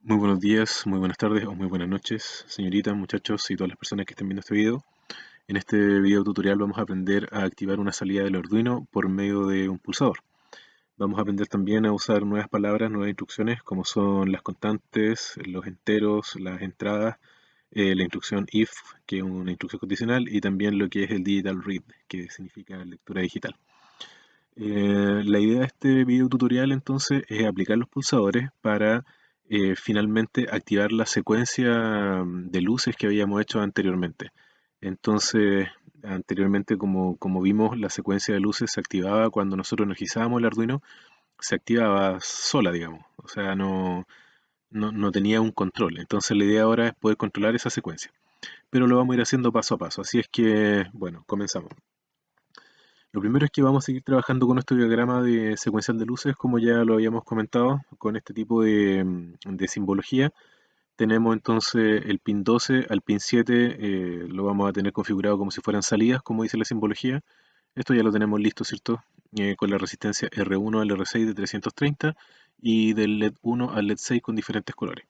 Muy buenos días, muy buenas tardes o muy buenas noches, señoritas, muchachos y todas las personas que estén viendo este video. En este video tutorial vamos a aprender a activar una salida del Arduino por medio de un pulsador. Vamos a aprender también a usar nuevas palabras, nuevas instrucciones, como son las constantes, los enteros, las entradas, la instrucción if, que es una instrucción condicional, y también lo que es el digital read, que significa lectura digital. La idea de este video tutorial entonces es aplicar los pulsadores para finalmente activar la secuencia de luces que habíamos hecho anteriormente. Entonces, anteriormente como vimos, la secuencia de luces se activaba cuando nosotros energizábamos el Arduino, se activaba sola, digamos. O sea, no tenía un control. Entonces la idea ahora es poder controlar esa secuencia. Pero lo vamos a ir haciendo paso a paso. Así es que, bueno, comenzamos. Lo primero es que vamos a seguir trabajando con nuestro diagrama de secuencial de luces, como ya lo habíamos comentado, con este tipo de simbología. Tenemos entonces el pin 12 al pin 7, lo vamos a tener configurado como si fueran salidas, como dice la simbología. Esto ya lo tenemos listo, ¿cierto? Con la resistencia R1 al R6 de 330 y del LED 1 al LED 6 con diferentes colores.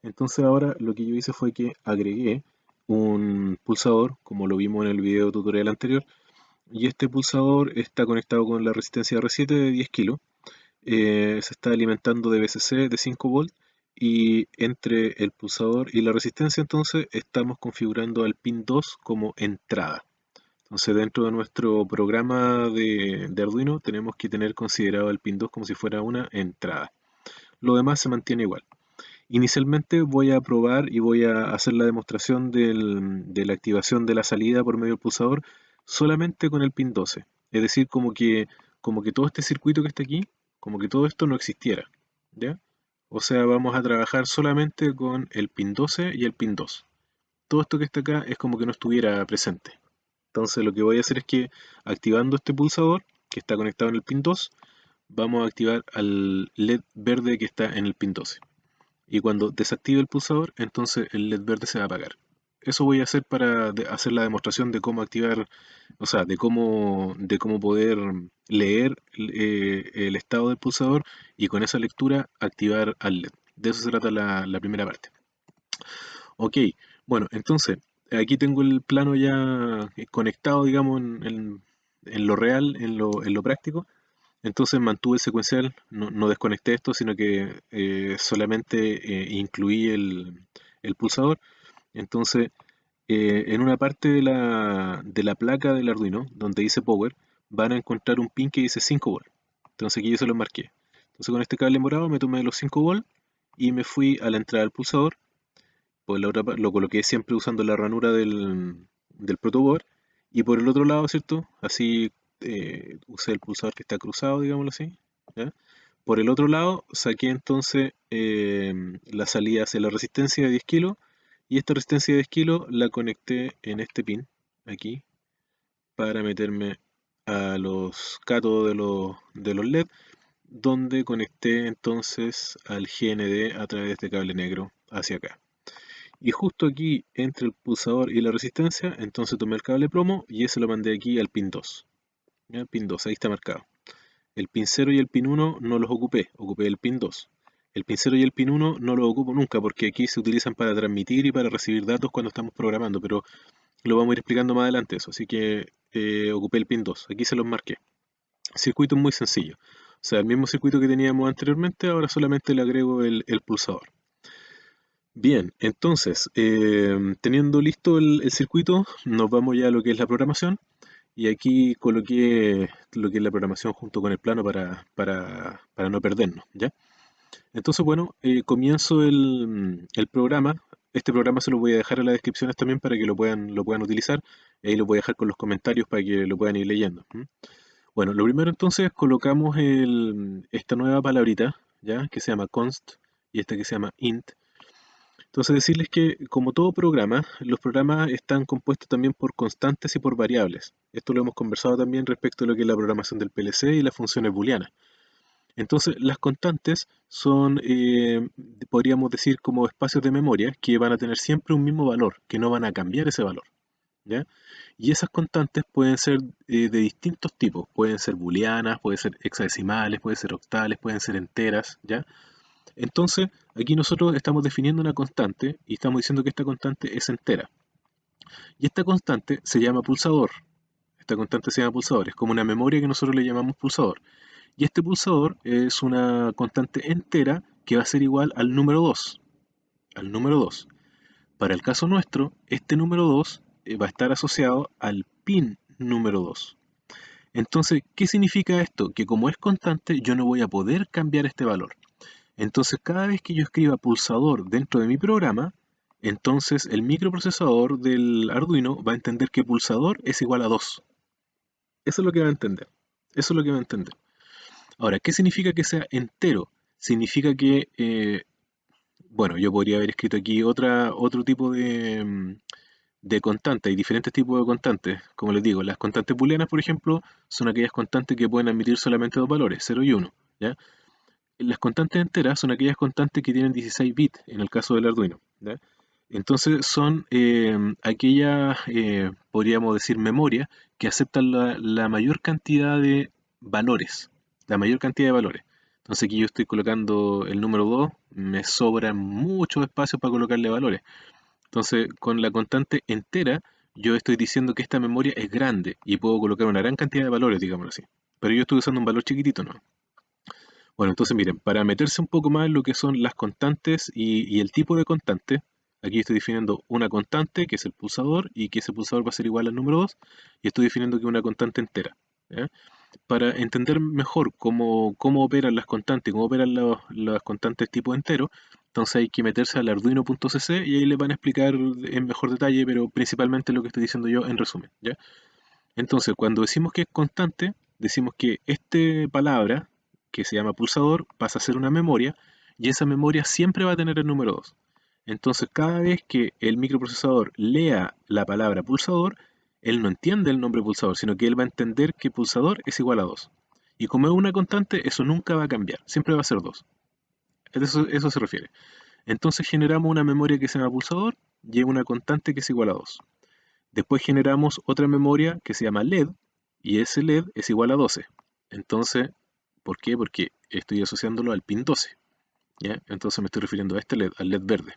Entonces ahora lo que yo hice fue que agregué un pulsador, como lo vimos en el video tutorial anterior, y este pulsador está conectado con la resistencia R7 de 10 kilos. Se está alimentando de VCC de 5 volts y entre el pulsador y la resistencia entonces estamos configurando al pin 2 como entrada. Entonces dentro de nuestro programa de Arduino tenemos que tener considerado el pin 2 como si fuera una entrada. Lo demás se mantiene igual. Inicialmente voy a probar y voy a hacer la demostración de la activación de la salida por medio del pulsador solamente con el pin 12. Es decir, como que todo este circuito que está aquí, como que todo esto no existiera. ¿Ya? O sea, vamos a trabajar solamente con el pin 12 y el pin 2. Todo esto que está acá es como que no estuviera presente. Entonces lo que voy a hacer es que activando este pulsador que está conectado en el pin 2, vamos a activar al LED verde que está en el pin 12. Y cuando desactive el pulsador, entonces el LED verde se va a apagar. Eso voy a hacer para hacer la demostración de cómo activar, o sea, de cómo poder leer el estado del pulsador y con esa lectura activar al LED. De eso se trata la primera parte. Ok, bueno, entonces aquí tengo el plano ya conectado, digamos, en lo real, en lo práctico. Entonces mantuve el secuencial, no desconecté esto, sino que solamente incluí el pulsador. Entonces, en una parte de la placa del Arduino, donde dice Power, van a encontrar un pin que dice 5 volt. Entonces aquí yo se lo marqué. Entonces con este cable morado me tomé los 5 volt y me fui a la entrada del pulsador. Por la otra lo coloqué siempre usando la ranura del protoboard. Y por el otro lado, ¿cierto? Así usé el pulsador que está cruzado, digámoslo así. ¿Ya? Por el otro lado, saqué entonces la salida hacia la resistencia de 10 kilos. Y esta resistencia de 10 kilos la conecté en este pin, aquí, para meterme a los cátodos de los LED, donde conecté entonces al GND a través de cable negro hacia acá. Y justo aquí entre el pulsador y la resistencia, entonces tomé el cable plomo y ese lo mandé aquí al pin 2. ¿Ya? El pin 2, ahí está marcado. El pin 0 y el pin 1 no los ocupé el pin 2. El pin 0 y el pin 1 no los ocupo nunca porque aquí se utilizan para transmitir y para recibir datos cuando estamos programando, pero lo vamos a ir explicando más adelante eso, así que ocupé el pin 2, aquí se los marqué. Circuito muy sencillo, o sea, el mismo circuito que teníamos anteriormente, ahora solamente le agrego el pulsador. Bien, entonces, teniendo listo el circuito, nos vamos ya a lo que es la programación. Y aquí coloqué lo que es la programación junto con el plano para no perdernos, ¿ya? Entonces, bueno, comienzo el programa. Este programa se lo voy a dejar en las descripciones también para que lo puedan utilizar. Ahí lo voy a dejar con los comentarios para que lo puedan ir leyendo. Bueno, lo primero entonces colocamos esta nueva palabrita, ¿ya? Que se llama const y esta que se llama int. Entonces decirles que como todo programa, los programas están compuestos también por constantes y por variables. Esto lo hemos conversado también respecto a lo que es la programación del PLC y las funciones booleanas. Entonces las constantes son, podríamos decir, como espacios de memoria que van a tener siempre un mismo valor, que no van a cambiar ese valor. ¿Ya? Y esas constantes pueden ser de distintos tipos, pueden ser booleanas, pueden ser hexadecimales, pueden ser octales, pueden ser enteras, ¿ya? Entonces, Aquí nosotros estamos definiendo una constante y estamos diciendo que esta constante es entera. Y esta constante se llama pulsador. Esta constante se llama pulsador, es como una memoria que nosotros le llamamos pulsador. Y este pulsador es una constante entera que va a ser igual al número 2. Al número 2. Para el caso nuestro, este número 2 va a estar asociado al pin número 2. Entonces, ¿qué significa esto? Que como es constante, yo no voy a poder cambiar este valor. Entonces, cada vez que yo escriba pulsador dentro de mi programa, entonces el microprocesador del Arduino va a entender que pulsador es igual a 2. Eso es lo que va a entender. Eso es lo que va a entender. Ahora, ¿qué significa que sea entero? Significa que, bueno, yo podría haber escrito aquí otro tipo de constante. Hay diferentes tipos de constantes. Como les digo, las constantes booleanas, por ejemplo, son aquellas constantes que pueden admitir solamente dos valores, 0 y 1. ¿Ya? Las constantes enteras son aquellas constantes que tienen 16 bits, en el caso del Arduino. ¿Ya? Entonces son aquellas, podríamos decir, memorias que aceptan la mayor cantidad de valores. La mayor cantidad de valores. Entonces aquí yo estoy colocando el número 2, me sobra mucho espacio para colocarle valores. Entonces con la constante entera yo estoy diciendo que esta memoria es grande y puedo colocar una gran cantidad de valores, digámoslo así. Pero yo estoy usando un valor chiquitito, ¿no? Bueno, entonces miren, para meterse un poco más en lo que son las constantes y el tipo de constante, aquí estoy definiendo una constante, que es el pulsador, y que ese pulsador va a ser igual al número 2, y estoy definiendo que es una constante entera. ¿Ya? Para entender mejor cómo operan las constantes, cómo operan las constantes tipo entero, entonces hay que meterse al arduino.cc y ahí les van a explicar en mejor detalle, pero principalmente lo que estoy diciendo yo en resumen. ¿Ya? Entonces, cuando decimos que es constante, decimos que esta palabra, que se llama pulsador, pasa a ser una memoria y esa memoria siempre va a tener el número 2. Entonces, cada vez que el microprocesador lea la palabra pulsador, él no entiende el nombre pulsador, sino que él va a entender que pulsador es igual a 2. Y como es una constante, eso nunca va a cambiar, siempre va a ser 2. Eso se refiere. Entonces generamos una memoria que se llama pulsador y una constante que es igual a 2. Después generamos otra memoria que se llama LED y ese LED es igual a 12. Entonces, ¿por qué? Porque estoy asociándolo al pin 12. ¿Ya? Entonces me estoy refiriendo a este LED, al LED verde.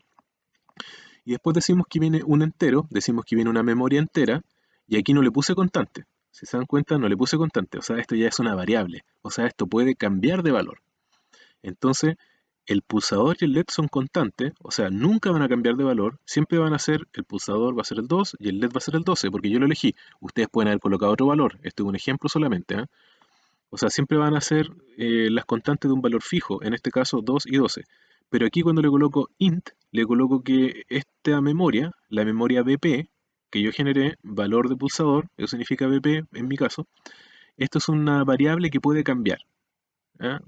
Y después decimos que viene un entero, decimos que viene una memoria entera y aquí no le puse constante. Si se dan cuenta, no le puse constante. O sea, esto ya es una variable. O sea, esto puede cambiar de valor. Entonces, el pulsador y el LED son constantes, o sea, nunca van a cambiar de valor, siempre van a ser, el pulsador va a ser el 2 y el LED va a ser el 12, porque yo lo elegí. Ustedes pueden haber colocado otro valor, esto es un ejemplo solamente, ¿eh? O sea, siempre van a ser las constantes de un valor fijo, en este caso 2 y 12. Pero aquí cuando le coloco int, le coloco que esta memoria, la memoria BP, que yo generé, valor de pulsador, eso significa BP en mi caso, esto es una variable que puede cambiar. ¿Ah?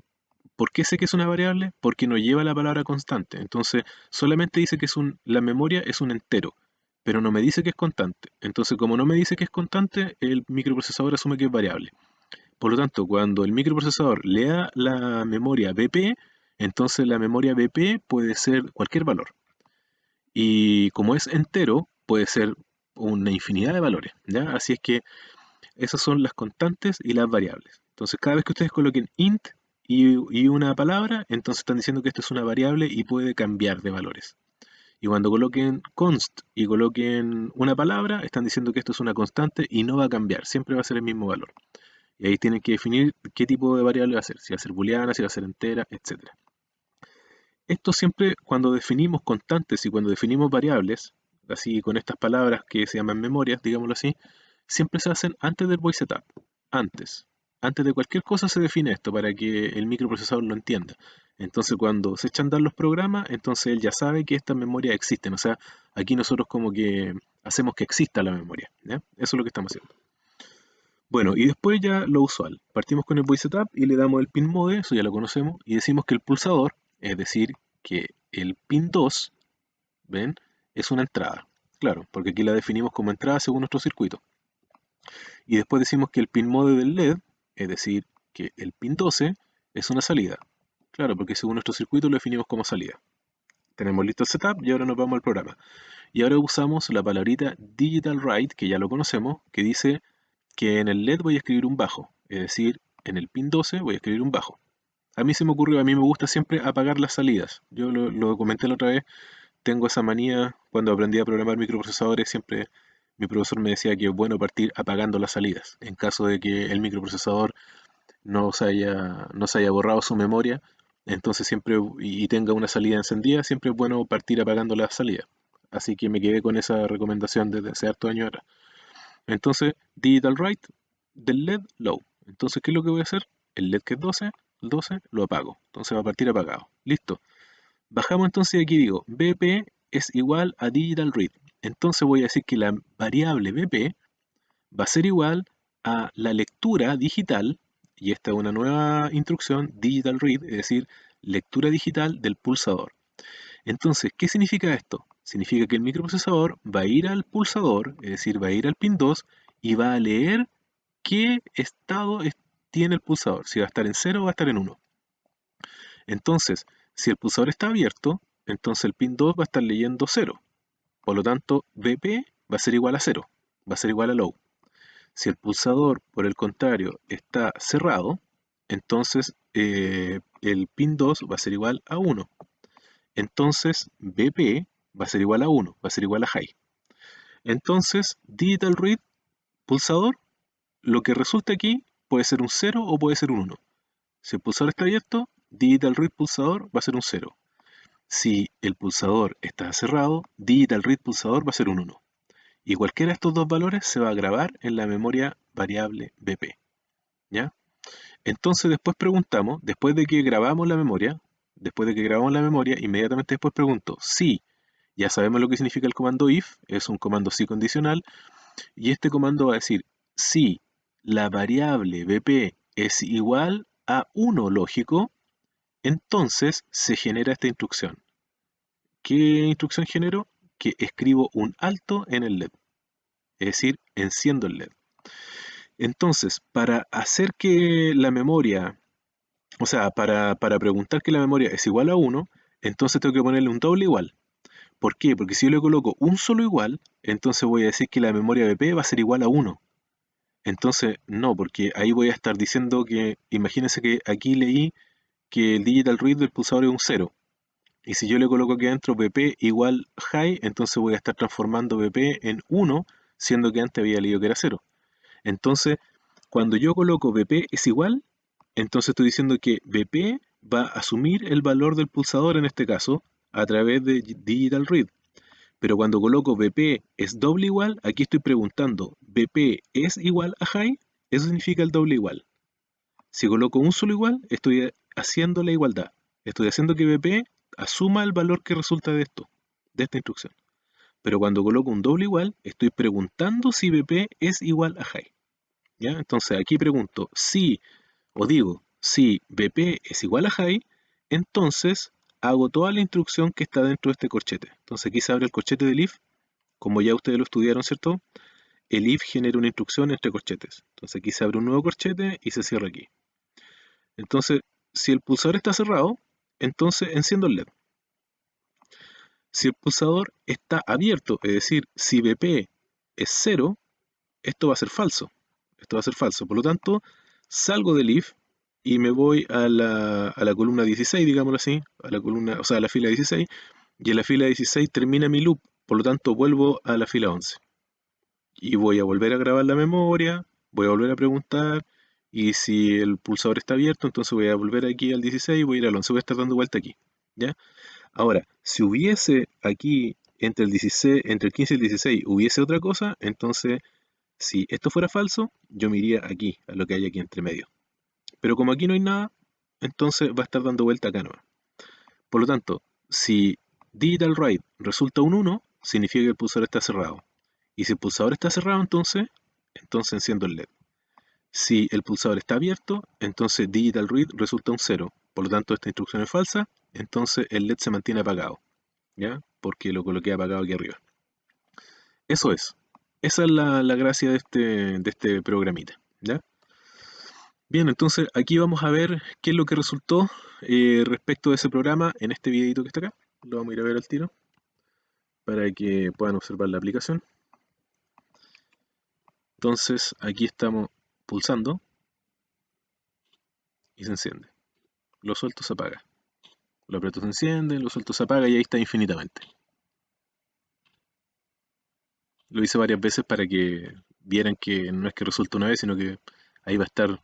¿Por qué sé que es una variable? Porque no lleva la palabra constante. Entonces, solamente dice que la memoria es un entero, pero no me dice que es constante. Entonces, como no me dice que es constante, el microprocesador asume que es variable. Por lo tanto, cuando el microprocesador lea la memoria BP, entonces la memoria BP puede ser cualquier valor. Y como es entero, puede ser una infinidad de valores, ¿ya? Así es que esas son las constantes y las variables. Entonces, cada vez que ustedes coloquen int y una palabra, entonces están diciendo que esto es una variable y puede cambiar de valores. Y cuando coloquen const y coloquen una palabra, están diciendo que esto es una constante y no va a cambiar, siempre va a ser el mismo valor. Y ahí tienen que definir qué tipo de variable va a ser, si va a ser booleana, si va a ser entera, etc. Esto siempre cuando definimos constantes y cuando definimos variables, así con estas palabras que se llaman memorias, digámoslo así, siempre se hacen antes del voice setup, antes. Antes de cualquier cosa se define esto para que el microprocesador lo entienda. Entonces cuando se echan a andar los programas, entonces él ya sabe que estas memorias existen. O sea, aquí nosotros como que hacemos que exista la memoria. ¿Ya? Eso es lo que estamos haciendo. Bueno, y después ya lo usual. Partimos con el voice setup y le damos el pin mode, eso ya lo conocemos, y decimos que el pulsador, es decir, que el pin 2, ¿ven? Es una entrada. Claro, porque aquí la definimos como entrada según nuestro circuito. Y después decimos que el pin mode del LED, es decir, que el pin 12 es una salida. Claro, porque según nuestro circuito lo definimos como salida. Tenemos listo el setup y ahora nos vamos al programa. Y ahora usamos la palabrita digital write, que ya lo conocemos, que dice que en el LED voy a escribir un bajo. Es decir, en el pin 12 voy a escribir un bajo. A mí se me ocurrió, a mí me gusta siempre apagar las salidas. Yo lo comenté la otra vez, tengo esa manía, cuando aprendí a programar microprocesadores, siempre mi profesor me decía que es bueno partir apagando las salidas. En caso de que el microprocesador no se haya borrado su memoria, entonces siempre, y tenga una salida encendida, siempre es bueno partir apagando la salida. Así que me quedé con esa recomendación desde hace hartos años atrás. Entonces, digital write del LED low. Entonces, ¿qué es lo que voy a hacer? El LED que es 12, el 12 lo apago. Entonces va a partir apagado. Listo. Bajamos entonces y aquí digo, BP es igual a digital read. Entonces voy a decir que la variable BP va a ser igual a la lectura digital, y esta es una nueva instrucción, digital read, es decir, lectura digital del pulsador. Entonces, ¿qué significa esto? Significa que el microprocesador va a ir al pulsador, es decir, va a ir al pin 2 y va a leer qué estado tiene el pulsador, si va a estar en 0 o va a estar en 1. Entonces, si el pulsador está abierto, entonces el pin 2 va a estar leyendo 0. Por lo tanto, BP va a ser igual a 0, va a ser igual a low. Si el pulsador, por el contrario, está cerrado, entonces el pin 2 va a ser igual a 1. Entonces BP va a ser igual a 1, va a ser igual a high. Entonces, digital read, pulsador, lo que resulta aquí puede ser un 0 o puede ser un 1. Si el pulsador está abierto, digital read pulsador va a ser un 0. Si el pulsador está cerrado, digital read pulsador va a ser un 1. Y cualquiera de estos dos valores se va a grabar en la memoria variable BP. ¿Ya? Entonces después preguntamos, después de que grabamos la memoria, inmediatamente después pregunto si ya sabemos lo que significa el comando if, es un comando si condicional, y este comando va a decir si la variable BP es igual a 1 lógico, entonces se genera esta instrucción. ¿Qué instrucción genero? Que escribo un alto en el LED, es decir, enciendo el LED. Entonces, para hacer que la memoria, o sea, para preguntar que la memoria es igual a 1, entonces tengo que ponerle un doble igual. ¿Por qué? Porque si yo le coloco un solo igual, entonces voy a decir que la memoria BP va a ser igual a 1. Entonces, no, porque ahí voy a estar diciendo que, imagínense que aquí leí que el digital read del pulsador es un 0. Y si yo le coloco aquí adentro BP igual high, entonces voy a estar transformando BP en 1, siendo que antes había leído que era 0. Entonces, cuando yo coloco BP es igual, entonces estoy diciendo que BP va a asumir el valor del pulsador en este caso a través de digital read. Pero cuando coloco BP es doble igual, aquí estoy preguntando, ¿BP es igual a high? Eso significa el doble igual. Si coloco un solo igual, estoy haciendo la igualdad. Estoy haciendo que BP asuma el valor que resulta de esto, de esta instrucción. Pero cuando coloco un doble igual, estoy preguntando si BP es igual a high. ¿Ya? Entonces aquí pregunto si, o digo, si BP es igual a high, entonces hago toda la instrucción que está dentro de este corchete. Entonces aquí se abre el corchete del if, como ya ustedes lo estudiaron, ¿cierto? El if genera una instrucción entre corchetes. Entonces aquí se abre un nuevo corchete y se cierra aquí. Entonces, si el pulsador está cerrado, entonces enciendo el LED. Si el pulsador está abierto, es decir, si BP es 0, esto va a ser falso. Esto va a ser falso. Por lo tanto, salgo del if y me voy a la columna 16, digámoslo así, a la columna, o sea, a la fila 16, y en la fila 16 termina mi loop. Por lo tanto, vuelvo a la fila 11. Y voy a volver a grabar la memoria, voy a volver a preguntar, y si el pulsador está abierto, entonces voy a volver aquí al 16 y voy a ir al 11, voy a estar dando vuelta aquí, ¿ya? Ahora, si hubiese aquí entre el 15 y el 16 hubiese otra cosa, entonces si esto fuera falso, yo me iría aquí, a lo que hay aquí entre medio. Pero como aquí no hay nada, entonces va a estar dando vuelta acá nomás. Por lo tanto, si digital write resulta un 1, significa que el pulsador está cerrado. Y si el pulsador está cerrado, entonces enciendo el LED. Si el pulsador está abierto, entonces digital read resulta un 0. Por lo tanto, esta instrucción es falsa, entonces el LED se mantiene apagado, ¿ya? Porque lo coloqué apagado aquí arriba. Eso es. Esa es la gracia de este programita, ¿ya? Bien, entonces aquí vamos a ver qué es lo que resultó respecto de ese programa en este videito que está acá. Lo vamos a ir a ver al tiro para que puedan observar la aplicación. Entonces aquí estamos pulsando y se enciende. lo suelto se apaga. Lo aprieto se enciende, lo suelto se apaga y ahí está infinitamente. Lo hice varias veces para que vieran que no es que resulte una vez, sino que ahí va a estar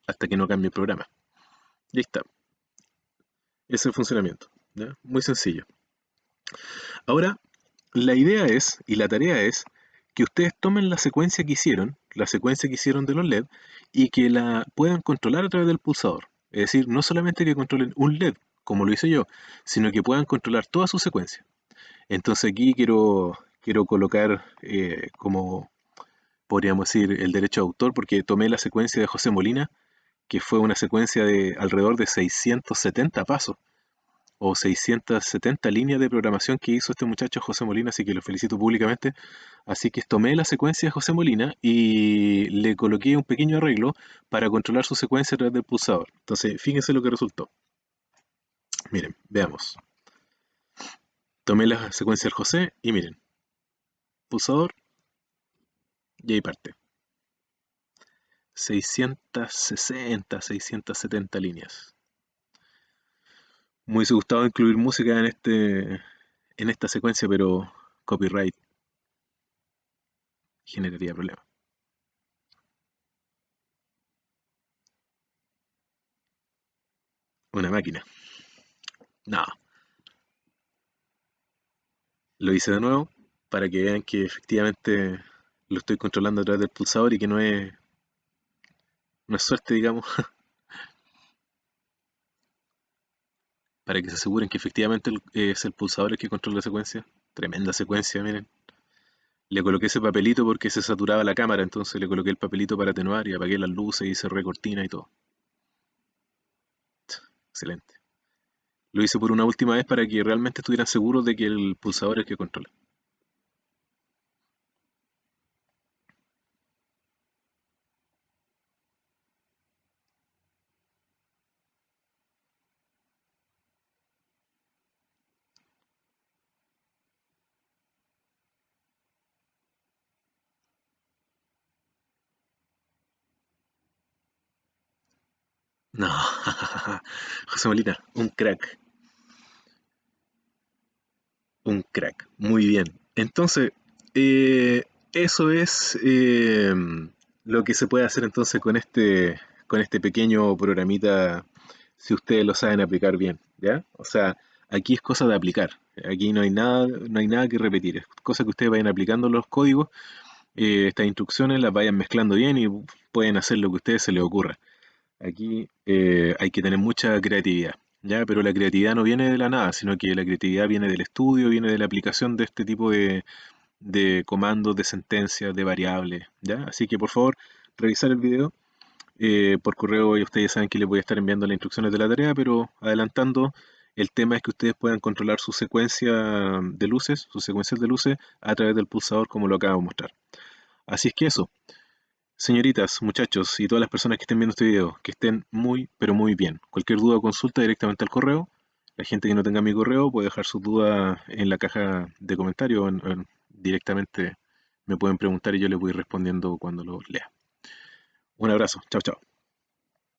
hasta que no cambie el programa. Y ahí está. Ese es el funcionamiento. ¿Ya? Muy sencillo. Ahora, la idea es, y la tarea es, que ustedes tomen la secuencia que hicieron de los LED, y que la puedan controlar a través del pulsador. Es decir, no solamente que controlen un LED, como lo hice yo, sino que puedan controlar toda su secuencia. Entonces aquí quiero colocar como, podríamos decir, el derecho de autor, porque tomé la secuencia de José Molina, que fue una secuencia de alrededor de 670 pasos o 670 líneas de programación que hizo este muchacho José Molina, así que lo felicito públicamente. Así que tomé la secuencia de José Molina y le coloqué un pequeño arreglo para controlar su secuencia a través del pulsador. Entonces, fíjense lo que resultó. Miren, veamos. Tomé la secuencia del José y miren, pulsador y ahí parte. 660, 670 líneas. Me hubiese gustado incluir música en esta secuencia, pero copyright generaría problemas. Una máquina. No, lo hice de nuevo para que vean que efectivamente lo estoy controlando a través del pulsador y que no es suerte, digamos, para que se aseguren que efectivamente es el pulsador el que controla la secuencia. Tremenda secuencia, miren. Le coloqué ese papelito porque se saturaba la cámara, entonces le coloqué el papelito para atenuar y apagué las luces y cerré cortina y todo. Excelente. Lo hice por una última vez para que realmente estuvieran seguros de que el pulsador es el que controla. No, José Molina, un crack, un crack. Muy bien. Entonces, eso es lo que se puede hacer entonces con este pequeño programita, si ustedes lo saben aplicar bien, ¿ya? O sea, aquí es cosa de aplicar. Aquí no hay nada que repetir. Es cosa que ustedes vayan aplicando los códigos, estas instrucciones las vayan mezclando bien y pueden hacer lo que a ustedes se les ocurra. Aquí hay que tener mucha creatividad, ¿ya? Pero la creatividad no viene de la nada, sino que la creatividad viene del estudio, viene de la aplicación de este tipo de comandos, de sentencias, de variables, ¿ya? Así que por favor, revisar el video por correo y ustedes saben que les voy a estar enviando las instrucciones de la tarea, pero adelantando, el tema es que ustedes puedan controlar su secuencia de luces, su secuencial de luces a través del pulsador como lo acabo de mostrar. Así es que eso. Señoritas, muchachos y todas las personas que estén viendo este video, que estén muy, pero muy bien. Cualquier duda o consulta directamente al correo. La gente que no tenga mi correo puede dejar sus dudas en la caja de comentarios directamente me pueden preguntar y yo les voy respondiendo cuando lo lea. Un abrazo, chao, chao.